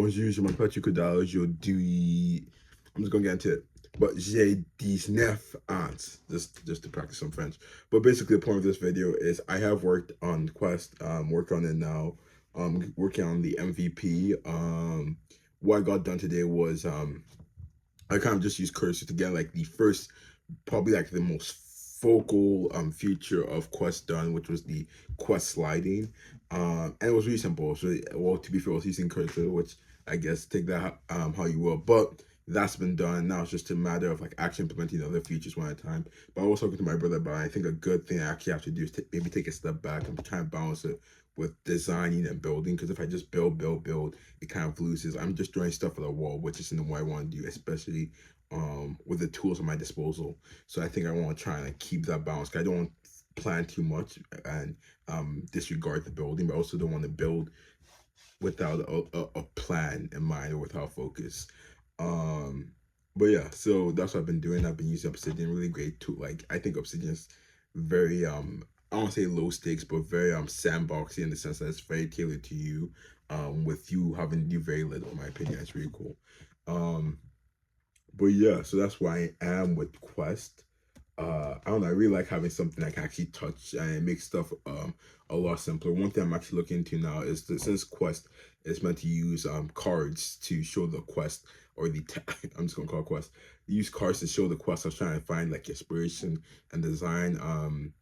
Bonjour, je m'appelle Chikoda. Aujourd'hui, I'm just gonna get into it. But j'ai 19 ans, just to practice some French. But basically, the point of this video is I have worked on Quest, work on it now, working on the MVP. What I got done today was I kind of just used Cursor to get like the first, probably like the most focal feature of Quest done, which was the Quest sliding. And it was really simple. So well, to be fair, I was using Cursor, which I guess take that how you will. But that's been done. Now it's just a matter of like actually implementing other features one at a time. But I was talking to my brother about it. I think a good thing I actually have to do is maybe take a step back and try and balance it with designing and building. Because if I just build, it kind of loses. I'm just throwing stuff at the wall, which isn't what I want to do, especially with the tools at my disposal. So I think I want to try and like, keep that balance. I don't want to plan too much and disregard the building, but I also don't want to build without a plan in mind or without focus. Um, but yeah, so that's what I've been doing. I've been using Obsidian, really great tool. Like I think Obsidian is very I don't want to say low stakes, but very sandboxy in the sense that it's very tailored to you. With you having to do very little, in my opinion, it's really cool. Um, but yeah, so that's why I am with Quest. I don't know, I really like having something I can actually touch and make stuff a lot simpler. One thing I'm actually looking into now is that since Quest is meant to use cards to show the quest or the I'm just gonna call it quest. Use cards to show the quest. I was trying to find like inspiration and design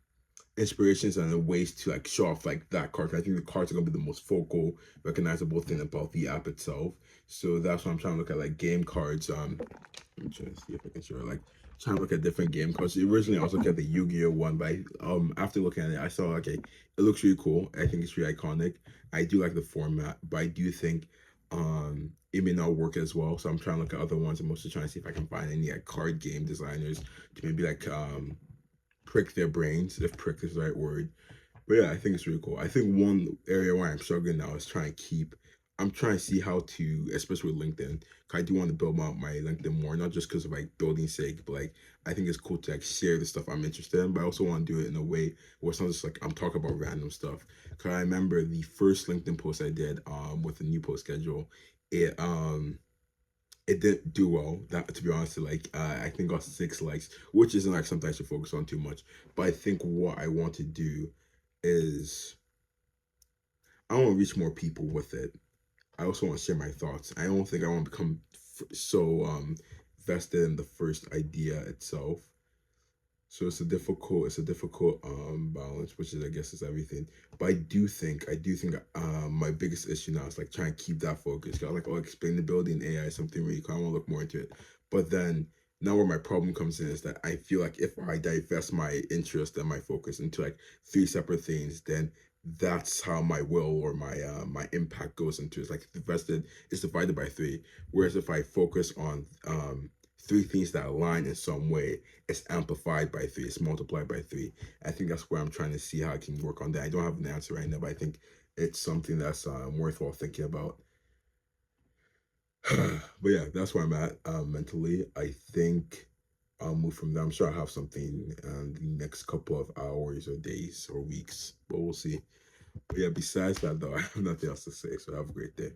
inspirations and ways to like show off like that card. I think the cards are gonna be the most focal, recognizable thing about the app itself. So that's why I'm trying to look at like game cards. I'm trying to see if I can show like trying to look at different game cards. Originally I was looking at the Yu-Gi-Oh one, but after looking at it, I saw okay, it looks really cool. I think it's really iconic. I do like the format, but I do think it may not work as well. So I'm trying to look at other ones. I'm also trying to see if I can find any like card game designers to maybe like prick their brains, if prick is the right word. But yeah, I think it's really cool. I think one area where I'm struggling now is I'm trying to see how to, especially with LinkedIn, 'cause I do want to build out my LinkedIn more, not just because of like building sake, but like I think it's cool to like share the stuff I'm interested in, but I also want to do it in a way where it's not just like I'm talking about random stuff. Cause I remember the first LinkedIn post I did with the new post schedule, it it didn't do well. That to be honest, like I think got 6 likes, which isn't like something I should focus on too much. But I think what I want to do is I want to reach more people with it. I also want to share my thoughts. I don't think I want to become so vested in the first idea itself. So it's a difficult balance, which is I guess is everything. But I do think my biggest issue now is like trying to keep that focus. 'Cause I was like, oh, explainability in AI is something really cool. I want to look more into it. But then now where my problem comes in is that I feel like if I divest my interest and my focus into like 3 separate things, then that's how my will or my impact goes into. It's like divested is divided by 3. Whereas if I focus on 3 things that align in some way, it's amplified by 3, it's multiplied by 3. I think that's where I'm trying to see how I can work on that. I don't have an answer right now, but I think it's something that's worthwhile thinking about. But yeah, that's where I'm at mentally. I think I'll move from there. I'm sure I'll have something the next couple of hours or days or weeks, but we'll see. But yeah, besides that though, I have nothing else to say. So have a great day.